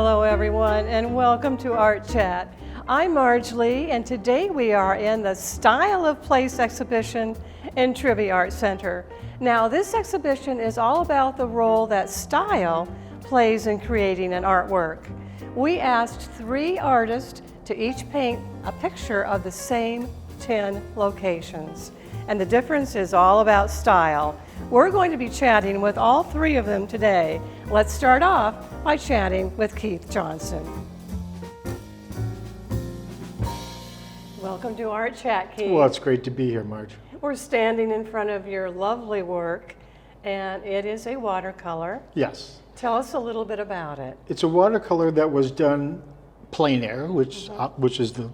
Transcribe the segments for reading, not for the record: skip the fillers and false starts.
Hello everyone and welcome to Art Chat. I'm Marge Lee and today we are in the Style of Place exhibition in Trivia Art Center. Now this exhibition is all about the role that style plays in creating an artwork. We asked 3 artists to each paint a picture of the same 10 locations. And the difference is all about style. We're going to be chatting with all 3 of them today. Let's start off by chatting with Keith Johnson. Welcome to Art Chat, Keith. Well, it's great to be here, Marge. We're standing in front of your lovely work, and it is a watercolor. Yes. Tell us a little bit about it. It's a watercolor that was done plein air, which is the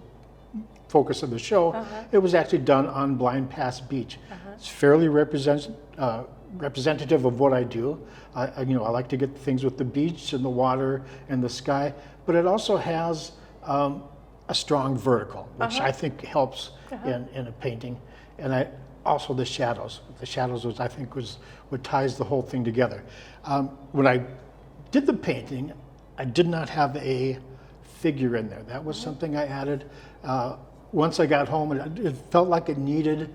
focus of the show. It was actually done on Blind Pass Beach. It's fairly representative of what I do. I like to get things with the beach and the water and the sky, but it also has a strong vertical, which I think helps in a painting. And also the shadows. The shadows, I think, was what ties the whole thing together. When I did the painting, I did not have a figure in there. That was something I added. Once I got home, it felt like it needed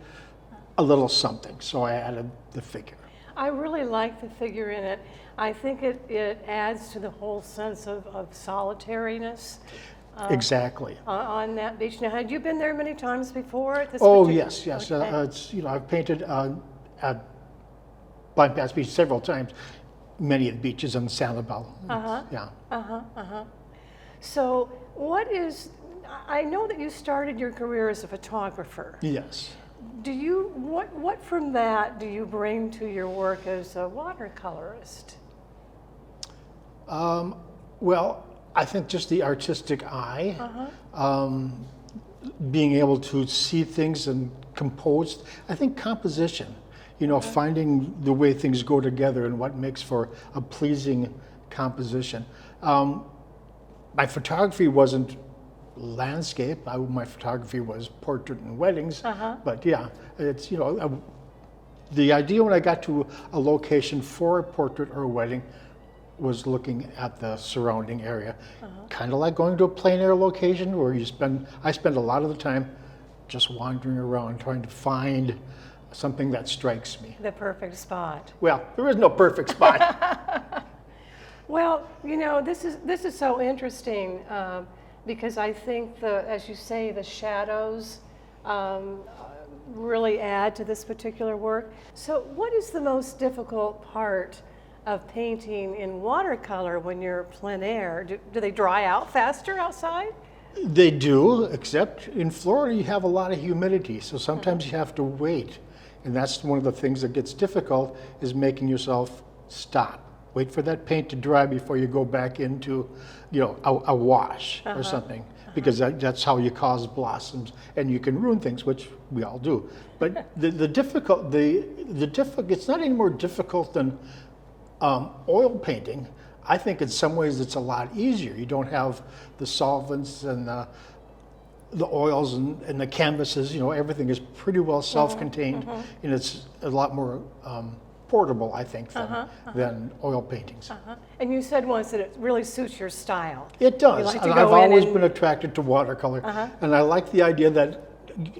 a little something, so I added the figure. I really like the figure in it. I think it adds to the whole sense of solitariness. Exactly. On that beach. Now, had you been there many times before at this Yes. Okay. I've painted at Blind Pass Beach several times, many of the beaches in Sanibel. So I know that you started your career as a photographer. Yes. What from that do you bring to your work as a watercolorist? Well, I think just the artistic eye, being able to see things and compose. I think composition, finding the way things go together and what makes for a pleasing composition. My photography wasn't landscape. My photography was portrait and weddings. But yeah, it's the idea when I got to a location for a portrait or a wedding was looking at the surrounding area, kind of like going to a plein air location where I spend a lot of the time just wandering around trying to find something that strikes me. The perfect spot. Well, there is no perfect spot. Well, this is so interesting because I think as you say, the shadows really add to this particular work. So what is the most difficult part of painting in watercolor when you're plein air? Do they dry out faster outside? They do, except in Florida you have a lot of humidity, so sometimes you have to wait. And that's one of the things that gets difficult, is making yourself stop. Wait for that paint to dry before you go back into, a wash or something, because that's how you cause blossoms, and you can ruin things, which we all do. But it's not any more difficult than oil painting. I think in some ways it's a lot easier. You don't have the solvents and the oils and the canvases. Everything is pretty well self-contained, and it's a lot more portable, I think, than oil paintings. And you said once that it really suits your style. It does. You like to And go I've always in been attracted to watercolor, and I like the idea that you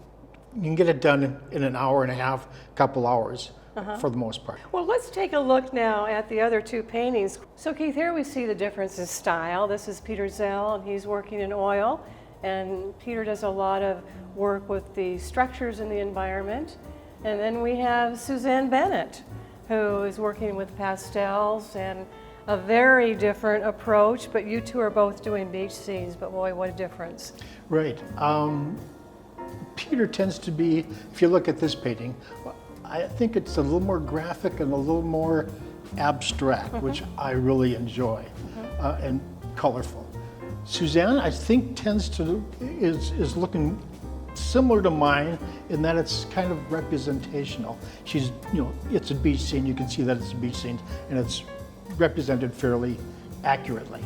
can get it done in an hour and a half, couple hours, for the most part. Well, let's take a look now at the other 2 paintings. So Keith, here we see the difference in style. This is Peter Zell, and he's working in oil. And Peter does a lot of work with the structures in the environment. And then we have Suzanne Bennett, who is working with pastels and a very different approach, but you 2 are both doing beach scenes, but boy, what a difference. Right. Peter tends to be, if you look at this painting, I think it's a little more graphic and a little more abstract, which I really enjoy, and colorful. Suzanne, I think, is looking similar to mine in that it's kind of representational. She's, it's a beach scene. You can see that it's a beach scene, and it's represented fairly accurately.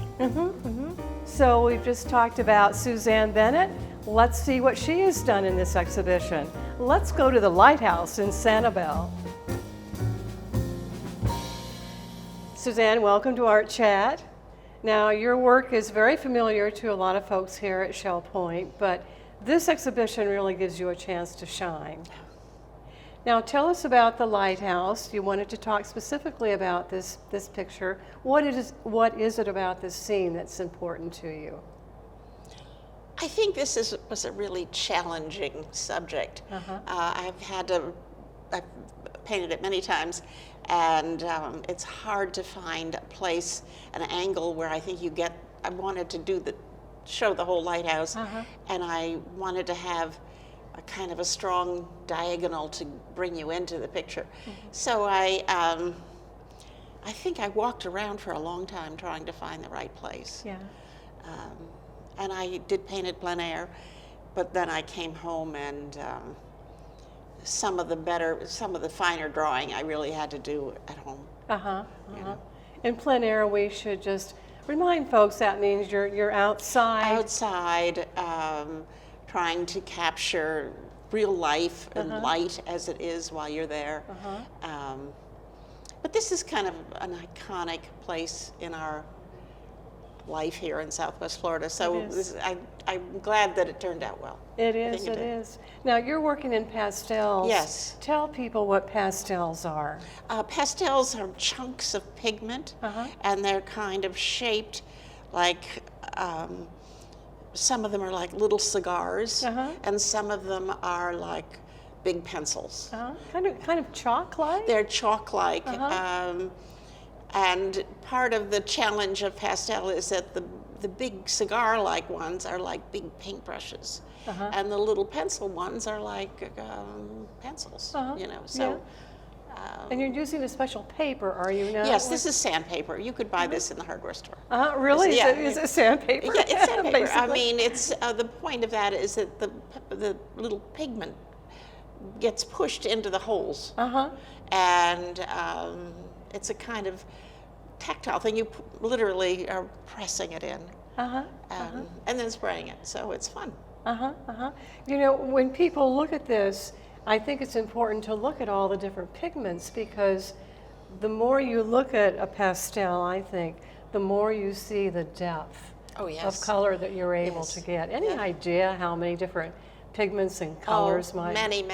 So we've just talked about Suzanne Bennett. Let's see what she has done in this exhibition. Let's go to the lighthouse in Sanibel. Suzanne, welcome to Art Chat. Now, your work is very familiar to a lot of folks here at Shell Point, but this exhibition really gives you a chance to shine. Now, tell us about the lighthouse. You wanted to talk specifically about this picture. What is it about this scene that's important to you? I think this was a really challenging subject. I've painted it many times, and it's hard to find a place, an angle where I think I wanted to show the whole lighthouse, and I wanted to have a kind of a strong diagonal to bring you into the picture. So I think I walked around for a long time trying to find the right place. Yeah. And I did paint it plein air, but then I came home and some of the finer drawing I really had to do at home. You know. In plein air, we should just remind folks that means you're outside. Outside, trying to capture real life and light as it is while you're there. But this is kind of an iconic place in our life here in Southwest Florida, so I'm glad that it turned out well. It is. Now, you're working in pastels. Yes. Tell people what pastels are. Pastels are chunks of pigment, and they're kind of shaped like, some of them are like little cigars, and some of them are like big pencils. Kind of chalk-like? They're chalk-like. And part of the challenge of pastel is that the big cigar-like ones are like big paintbrushes, and the little pencil ones are like pencils. You know, so. And you're using a special paper, are you not? Yes, this is sandpaper. You could buy this in the hardware store. Really? Yeah. Is it sandpaper? Yeah, it's sandpaper. I Basically. mean, it's the point of that is that the little pigment gets pushed into the holes, and it's a kind of tactile thing. You literally are pressing it in, and then spraying it. So it's fun. You know, when people look at this, I think it's important to look at all the different pigments, because the more you look at a pastel, I think, the more you see the depth of color that you're able to get. Any idea how many different pigments and colors might? Many.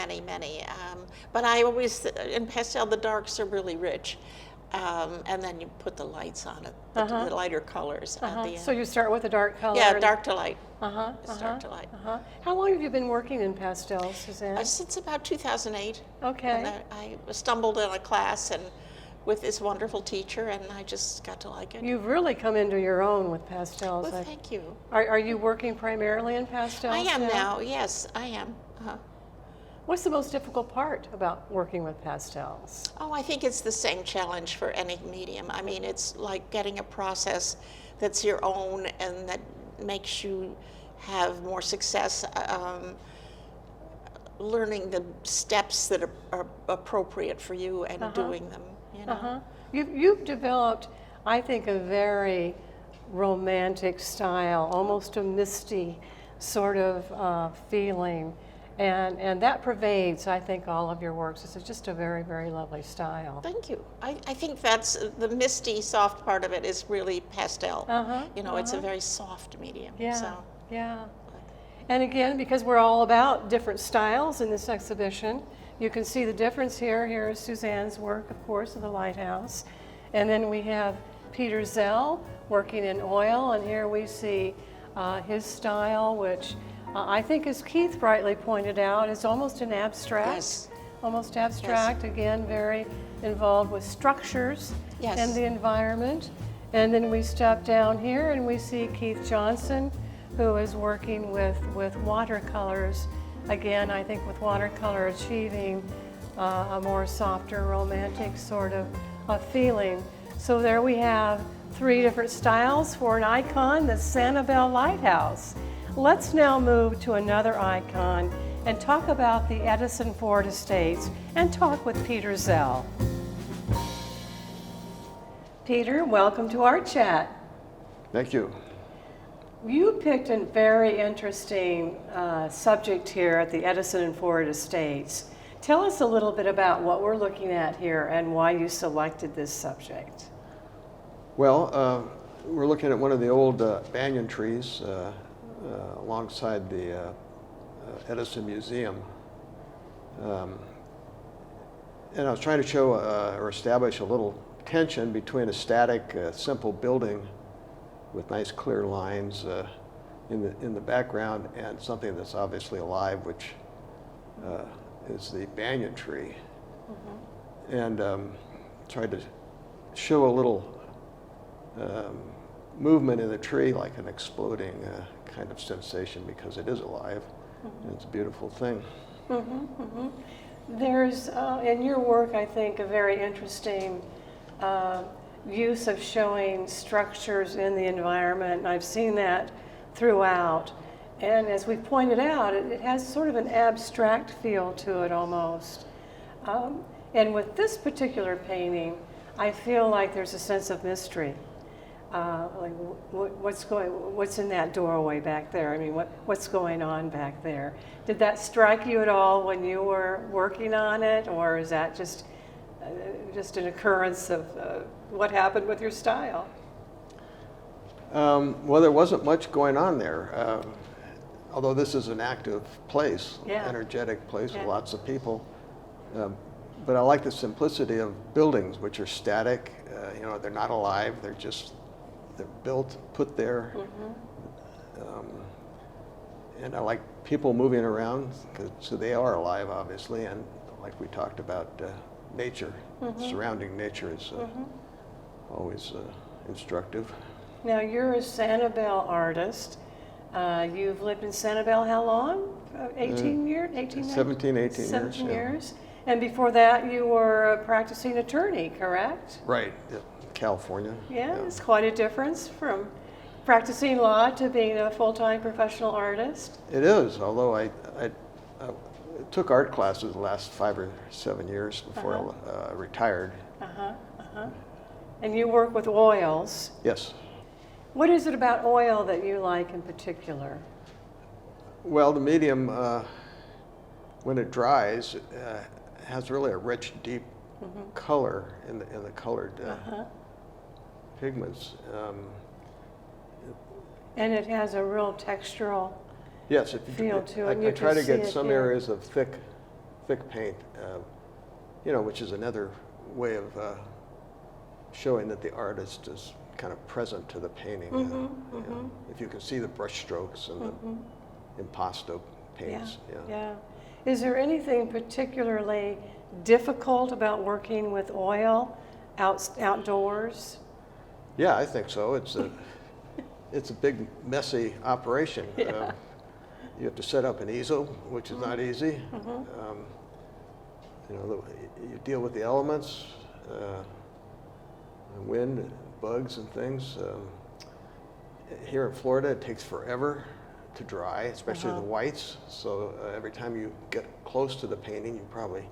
But I always, in pastel, the darks are really rich. And then you put the lights on it, the lighter colors at the end. So you start with a dark color? Yeah, dark to light. It's dark to light. How long have you been working in pastels, Suzanne? Since about 2008. Okay. And I stumbled in a class and with this wonderful teacher, and I just got to like it. You've really come into your own with pastels. Well, thank you. Are you working primarily in pastels? I am now. Yes, I am. What's the most difficult part about working with pastels? Oh, I think it's the same challenge for any medium. I mean, it's like getting a process that's your own and that makes you have more success, learning the steps that are appropriate for you and doing them, you know. You've developed, I think, a very romantic style, almost a misty sort of feeling. And that pervades, I think, all of your works. It's just a very, very lovely style. Thank you. I think that's the misty, soft part of it is really pastel. You know, it's a very soft medium. Yeah. And again, because we're all about different styles in this exhibition, you can see the difference here. Here is Suzanne's work, of course, of the lighthouse. And then we have Peter Zell working in oil, and here we see his style, which I think, as Keith brightly pointed out, is almost an abstract. Yes. Almost abstract, again, very involved with structures and the environment. And then we step down here and we see Keith Johnson, who is working with watercolors. Again, I think with watercolor achieving a more softer, romantic sort of feeling. So there we have 3 different styles for an icon, the Sanibel Lighthouse. Let's now move to another icon and talk about the Edison Ford Estates and talk with Peter Zell. Peter, welcome to our chat. Thank you. You picked a very interesting subject here at the Edison and Ford Estates. Tell us a little bit about what we're looking at here and why you selected this subject. Well, we're looking at one of the old banyan trees alongside the Edison Museum. And I was trying to show or establish a little tension between a static, simple building with nice clear lines in the background and something that's obviously alive, which is the banyan tree. And tried to show a little movement in the tree, like an exploding kind of sensation, because it is alive. And it's a beautiful thing. There's, in your work, I think, a very interesting use of showing structures in the environment, and I've seen that throughout. And as we pointed out, it has sort of an abstract feel to it almost. And with this particular painting, I feel like there's a sense of mystery. Like what's in that doorway back there? I mean, what's going on back there? Did that strike you at all when you were working on it, or is that just an occurrence of what happened with your style? Well, there wasn't much going on there. Although this is an active place, energetic place with lots of people. But I like the simplicity of buildings, which are static. You know, they're not alive. They're built, put there. And I like people moving around, so they are alive, obviously. And like we talked about, nature, surrounding nature is always instructive. Now, you're a Sanibel artist. You've lived in Sanibel how long? 18 years? 17 years. 17 years. And before that, you were a practicing attorney, correct? Right, California. Yeah, it's quite a difference from practicing law to being a full-time professional artist. It is, although I took art classes the last 5 or 7 years before I retired. And you work with oils. Yes. What is it about oil that you like in particular? Well, the medium, when it dries, has really a rich, deep color in the colored pigments. And it has a real textural feel to it. I try to get some areas of thick paint, you know, which is another way of showing that the artist is kind of present to the painting. You know, if you can see the brush strokes and the impasto paints. Yeah. Is there anything particularly difficult about working with oil outdoors? Yeah, I think so. It's a big, messy operation. You have to set up an easel, which is not easy. You know, you deal with the elements, wind, and bugs, and things. Here in Florida, it takes forever to dry, especially the whites. So every time you get close to the painting, you probably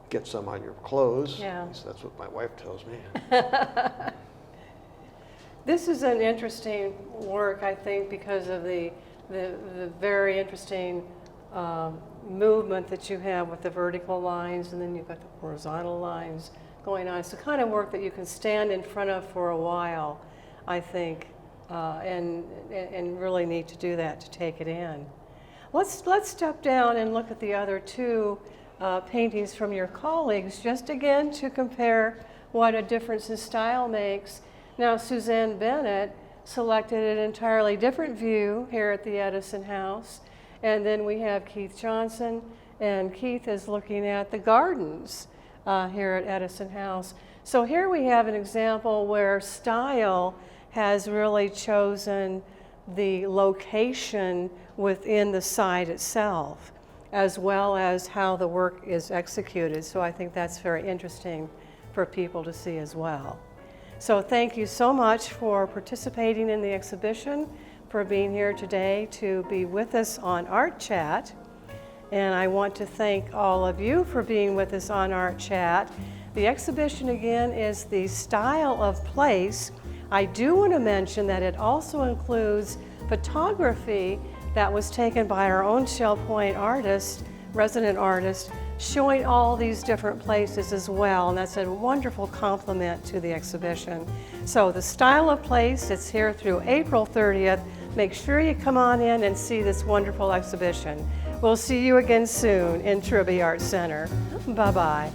get some on your clothes. Yeah. At least that's what my wife tells me. This is an interesting work, I think, because of the very interesting movement that you have with the vertical lines, and then you've got the horizontal lines going on. It's the kind of work that you can stand in front of for a while, I think, and really need to do that to take it in. Let's step down and look at the other two paintings from your colleagues, just again to compare what a difference in style makes. Now, Suzanne Bennett selected an entirely different view here at the Edison House, and then we have Keith Johnson, and Keith is looking at the gardens here at Edison House. So here we have an example where style has really chosen the location within the site itself, as well as how the work is executed. So I think that's very interesting for people to see as well. So thank you so much for participating in the exhibition, for being here today to be with us on Art Chat. And I want to thank all of you for being with us on Art Chat. The exhibition again is The Style of Place. I do want to mention that it also includes photography that was taken by our own Shell Point artist, resident artist, showing all these different places as well, and that's a wonderful complement to the exhibition. So the Style of Place, it's here through April 30th. Make sure you come on in and see this wonderful exhibition. We'll see you again soon in Trivia Arts Center. Bye-bye.